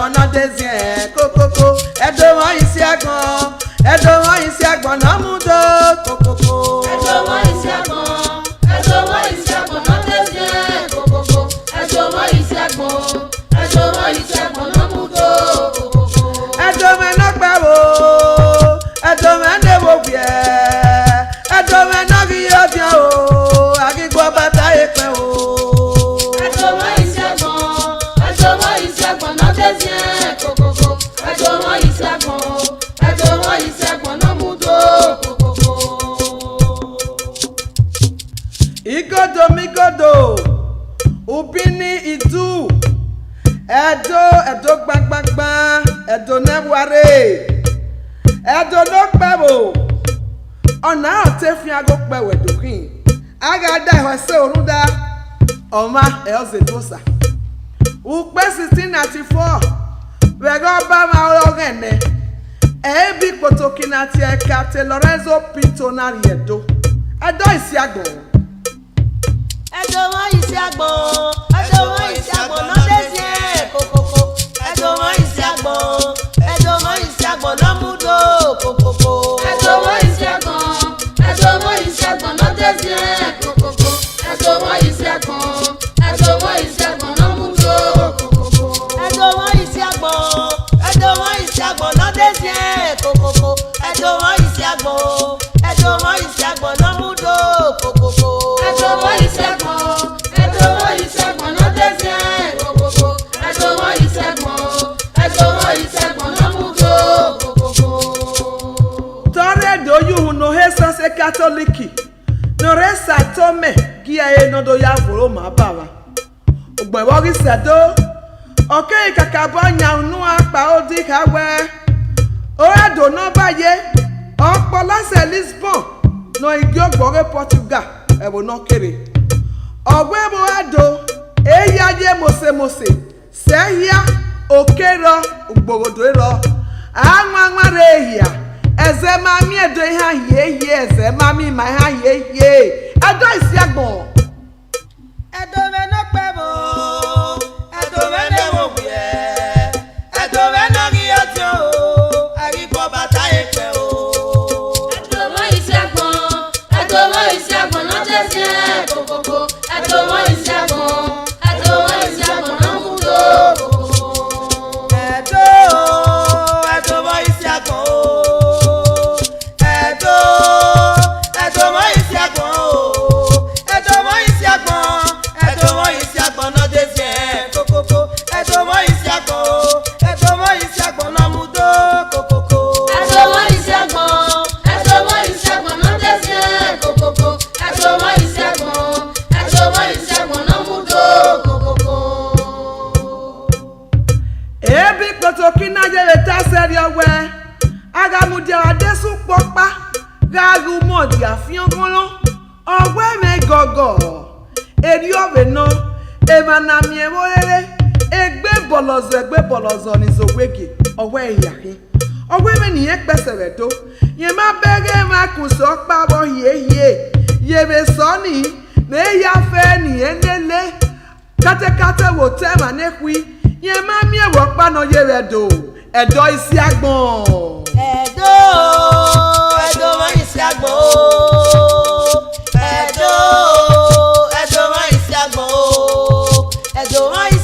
Isiagbon no desien kokoko Edo Ori Isiagbon no mudo kokoko Edo Ori Isiagbon no desien kokoko Edo Ori Isiagbon no mudo kokoko Edo me no gbawo Edo me ne wo vie Edo me no giyodio agigbo bata epe o Edo Ori Isiagbon no desien kokoko Edo Ori Isiagbon no mudo kokoko Igodo Ubini Idu Edo gbagbagba Edo neware Edo no pebo Ona otefi ago pewe dokin Aga da hwese oruda Oma eozedosa Ukpe 1694 Wego ba ma orogene Ebi potoki na ti ekate Lorenzo Pinto na Edo Isiagbon Edo Ori Isiagbon no desien kokoko Edo Ori Isiagbon no mudo kokoko Edo Ori Isiagbon no desien kokoko Edo Ori Isiagbon no mudo kokoko Edo Ori Isiagbon no desien kokoko Edo Ori Isiagbon no mudo kokoko Edo Ori Isiagbon no desien kokoko Edo Ori Isiagbon no mudo kokoko Tore do you no hesa se katoliki no resa tome gia e no do ya voro ma baba Ogbeiwi Ori Isiagbon okay kakabanya unu apa odi kawe ora do no baye opolo se Lisbon no igi ogbore Portugal ebo no kere Ogbeiwi ado eyaye mose sehia okero ugborodo ero anwanware ehia eze mami edo ha ye eze mami ma ha ye Edo Isiagbon Edo me no pebo Edo me ne wo vie Edo me no giotio agigbo bata epe o Edo Ori Isiagbon no desien kokoko Edo Ori Isiagbon no mudo kokoko Edo Ori Isiagbon no desien kokoko Edo Ori Isiagbon no mudo kokoko Edo Ori Isiagbon no desien kokoko Edo Ori Isiagbon no mudo kokoko ebi potoki na jere taseri owe agamudia adesu popa gagu modi afion golo owe me gogo eri owe no emana mi ewolele egbe bolozo ni zowege owe yahin owe me ni epesere do ye ma bege ma kuso pabo ye be so ni me ya fe ni enele kate wo te ma nekwi ye ma mi ewo pa no ye redo Edo Isiagbon Edo Ori Isiagbon Edo Ori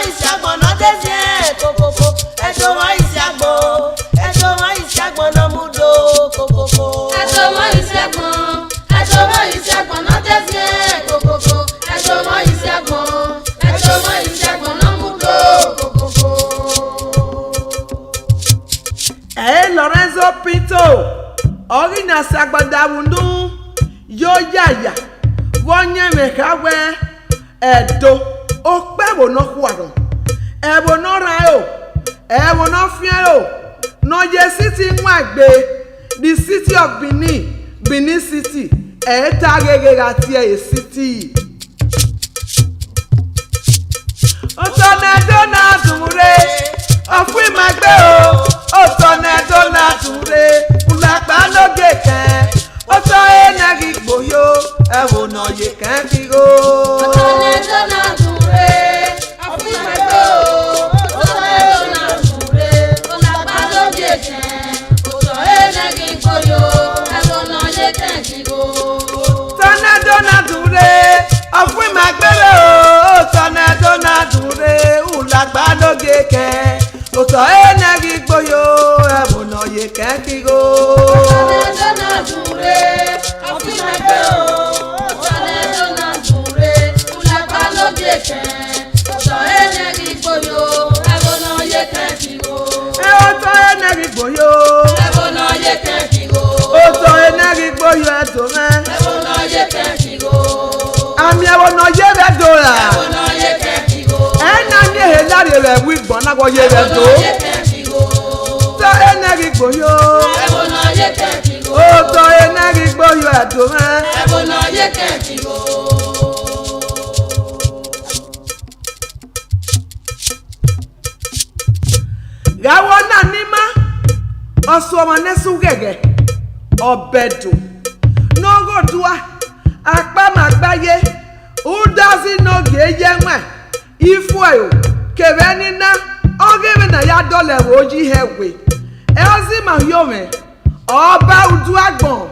Isiagbon no desien kokoko Edo Ori Isiagbon no mudo kokoko Edo Ori Isiagbon no desien kokoko Edo Ori Isiagbon no mudo kokoko Lorenzo Pinto Ori na sagbada wunu yo yaya wonye mekawe Edo okpewo no kwaro ebo no rayo ebo no fiero no ye city nwagbe the city of Benin city etagege gati e city Otonedo na tumure ofui magbe o Otonedo na tumure ulagba loge kan oto enagi gboyo ewo no ye kan ti go Otonedo na tumure ofui magbe o ulagba no geke. Oto enegi gboyo ebuno ye kekigo. Dona dure, afimebe o. Dona dure, ulagba no geke. Oto enegi gboyo ebuno ye kekigo. Oto enegi gboyo ebuno ye kekigo. Oto enegi gboyo edome ebuno ye kekigo. Ami ebuno ye bedola ebuno ye kekigo. Ena mi helari re wi gbon na go ye bedo. Oto enegi gboyo ebuno ye kekigo. Oto enegi gboyo edome ebuno ye kekigo. Gawo na nima oso ọmọ nesu gege obedu nogo dua apa magbaye udazi noge yenwe ifuayo keveni na ogebe na ya dole oji hewe eozi ma yome ọba udu agbon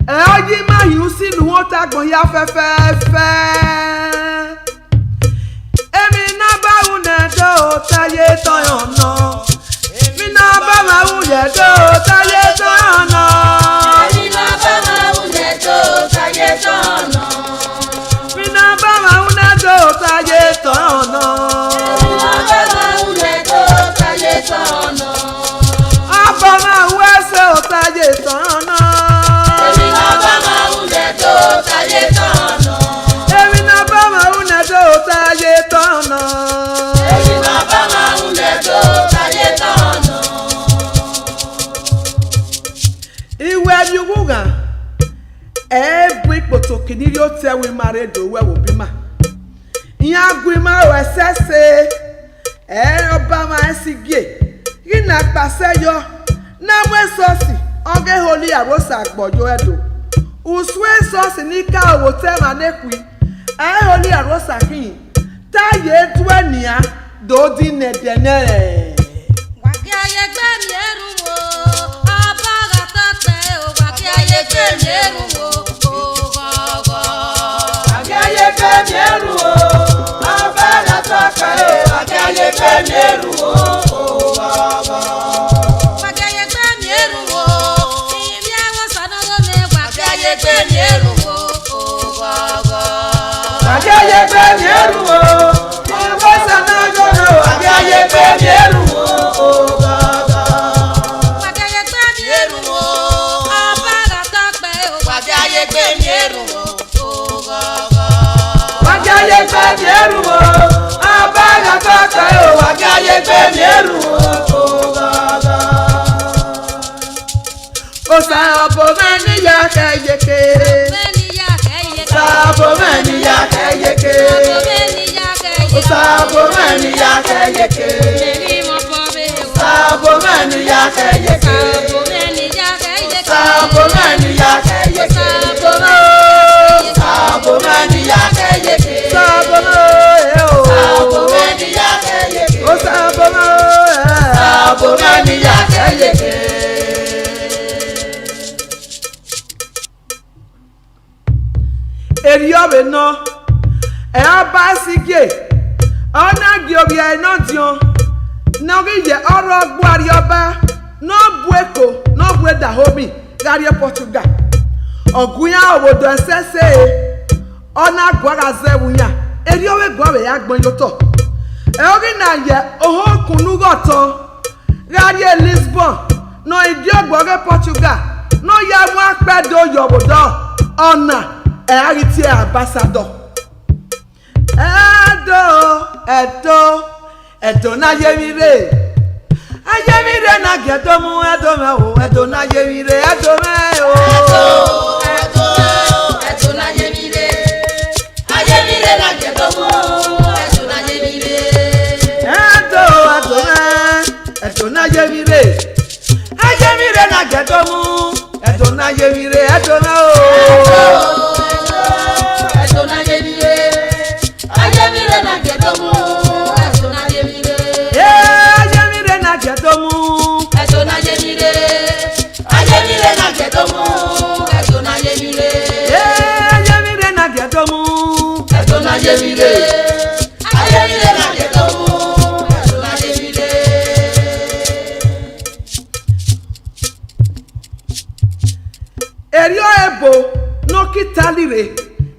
eoji ma yusi nu won tagbon ya fefefe emi na ba unedo taye toyono Mina bama uyedo taye tono. Mina bama uyedo taye tono. Mina bama uyedo taye tono. Mina bama uyedo taye tono. Abama uwese taye tono. Mina bama uyedo taye tono. Mina bama uyedo taye tono. Mina bama uyedo taye tono. Iwe biwuga ebu ikpotoki ni yo tewe mare do we obima iya gwima wesese oba ma esigie ina pase yo na mwesosi oge holy arosa agbojo edo uswe sosi ni ka owo te ma nekwi holy arosa kin taye duenia do di nedenere Wagi ayegbe mi eru wo abaga tete o wagi ayegbe mi eru wo gogo wagi ayegbe mi eru wo abaga tete o wagi ayegbe mi eru wo gogo wagi ayegbe mi eru wo ibi awo sanogo me wagi ayegbe mi eru wo gogo wagi ayegbe mi eru wo ibo sanogo me wagi ayegbe mi eru wo Sabo mani ya kayeke Sabo mani ya kayeke Sabo mani ya kayeke Sabo mani ya kayeke Sabo mani ya kayeke Sabo mani ya kayeke Sabo mani ya kayeke Sabo mani ya kayeke Eriobe no abasigie ona giobia eno dion no giye oro gbuari oba no bueko no bueda hobi gari Portugal ogunya obodo sese ona gwara zewunya eriobe gwawe ya gbon yoto ogi na ye oho kunu goto gari Lisbon no idi ogbore Portugal no ya mu apedo yobodo ona Ariti ambassador Edo na yemire ayemire na gedomu edome o Edo na yemire edome o Edo na yemire ayemire na gedomu Edo na yemire Edo na yemire ayemire na gedomu Edo na yemire edome o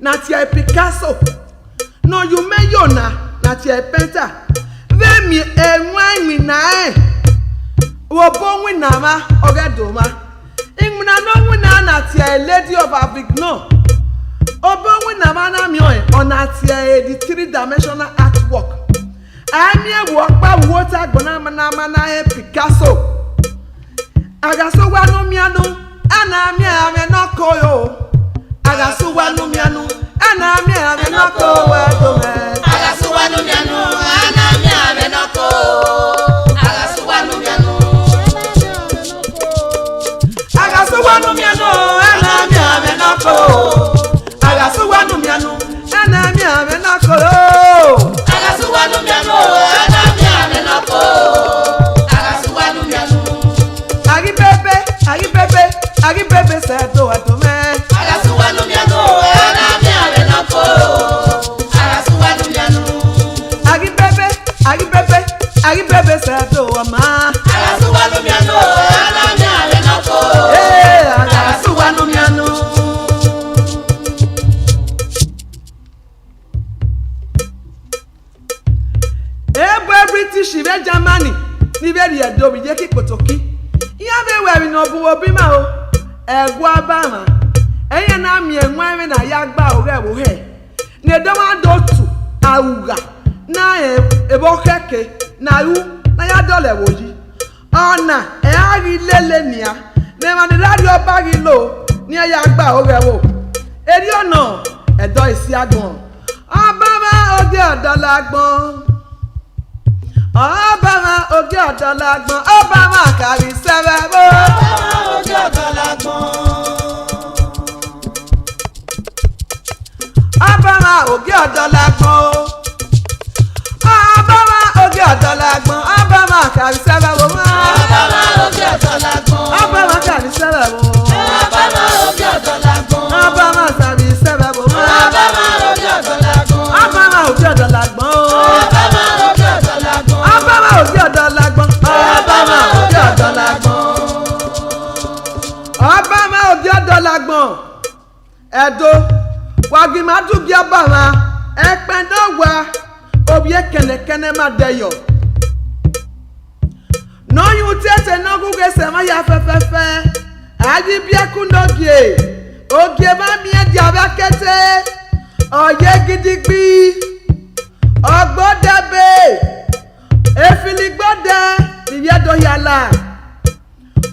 na tie Picasso no you me yona na tie painter ve mi enwan mi na wo bon wi na ma ogedoma imuna no wi na tie Lady of Avignon obon wi na ma na mi on tie the three-dimensional artwork ami wo pa water gbona na Picasso agaso wa no mianu ana mi ame no koyo agaso wa no mianu ana mi ame no ko wa do me agaso wa no mianu ana mi ame no ko agaso wa no mianu agaso wa no mianu ana mi ame no ko agaso wa no mianu ana mi ame no ko agaso wa no mianu ana mi ame no ko agaso wa no mianu agi bebe se do atome agaso wa no mianu ana mi ame no ko agaso wa no mianu agi bebe se do ama agaso wa no mianu ana mi ame no ko agaso wa no mianu British be Germany ni be ri edo bi je ki potoki iya be we no bu obi ma o egu abama eye na mi enwan na ya gba ore wo he ne do ma do tu awuga na ebo keke na ru na ya dole wo yi ona e ari lele nia ne ma ni radio bagi lo ni ya gba ore wo eri ona Edo Isiagbon abama oge odolagbon Obama oge odolagbon Obama kari sebebo Obama oge odolagbon Obama oge odolagbon Obama oge odolagbon Obama kari sebebo Obama oge odolagbon Obama kari sebebo Obama oge odolagbon Obama kari sebebo Obama oge odolagbon Obama oge odolagbon Obama oge odolagbon Obama oge odolagbon Obama oge odolagbon Obama oge odolagbon Edo wagi madu gi Obama ekpendo wa obi ekene ma deyo no yu tete no guge se ma ya fefefe adi bia kunogie ogie ba mi e dia ba kete oye gidigbi ogbodebe efiligbode niyedo yala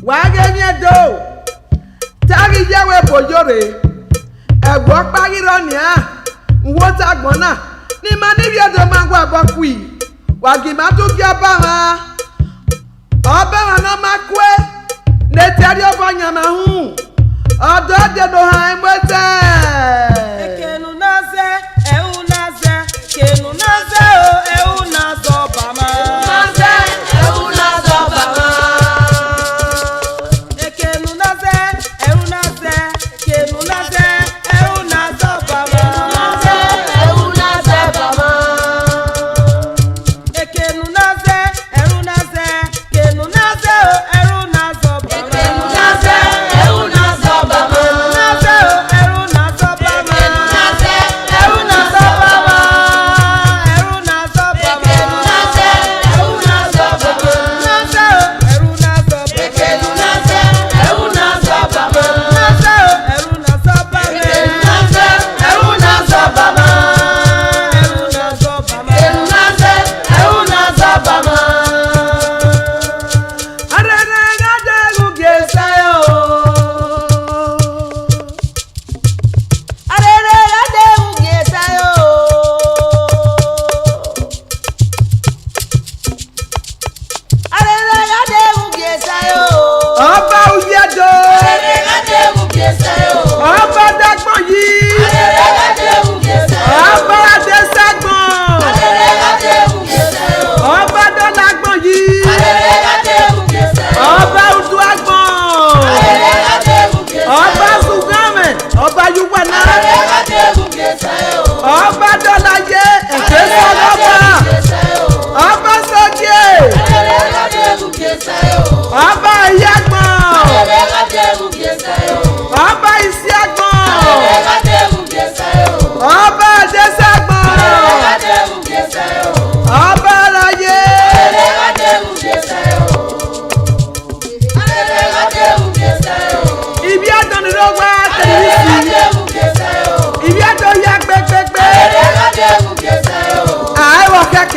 wage mi Edo tari yewe bojore egbo pagiro ni nwota gbona ni ma ni Edo ma gwa bokui wagi ma tu gi Obama no makwe ne tari obonya ma hu odo de do ha emwete ekenu naze eunaze kenu naze o eunaze Obama naze eunaze Obama ekenu naze eunaze kenu naze eunaze Obama naze eunaze Obama ekenu naze eunaze kenu naze o eunaze Obama ekenu naze eunaze Obama naze o eunaze Obama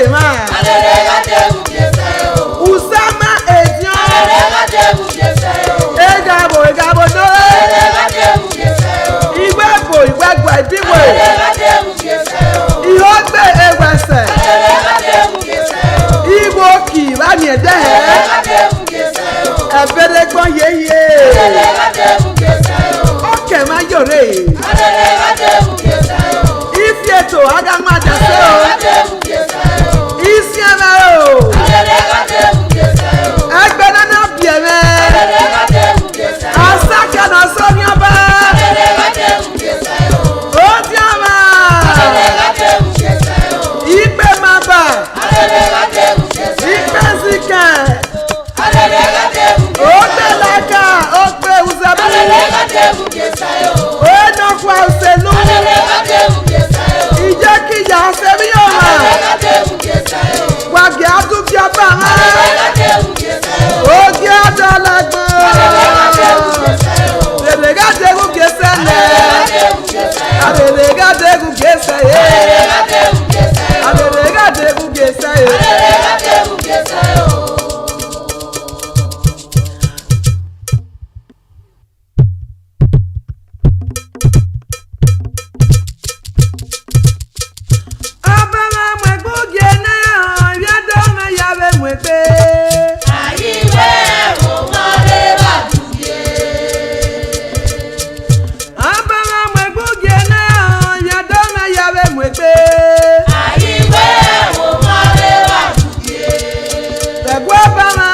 kema. Usama edion. Egabo no. Igwegbo ibiwe. Ihogbe ewese. Igbo ki bani edehe. Ebelegbon yeye. Okema yore. Ifieto agamada se o. Isiama o. Egbena na bieme. Asaka na sonyaba. Odiama. Ipe maba. Ipe zika. Otelaka. Okpe uzabu. Onokwa uselu. Ìjẹ́kíjà sẹ́mi ọ̀ma. Wàgì àdúgbò bàmá. Ogi àdàlagbọ̀n. Àrèlégàdégún gèsè lẹ̀. Àrèlégàdégún gèsè yé. Àrèlégàdégún gèsè yé. Bama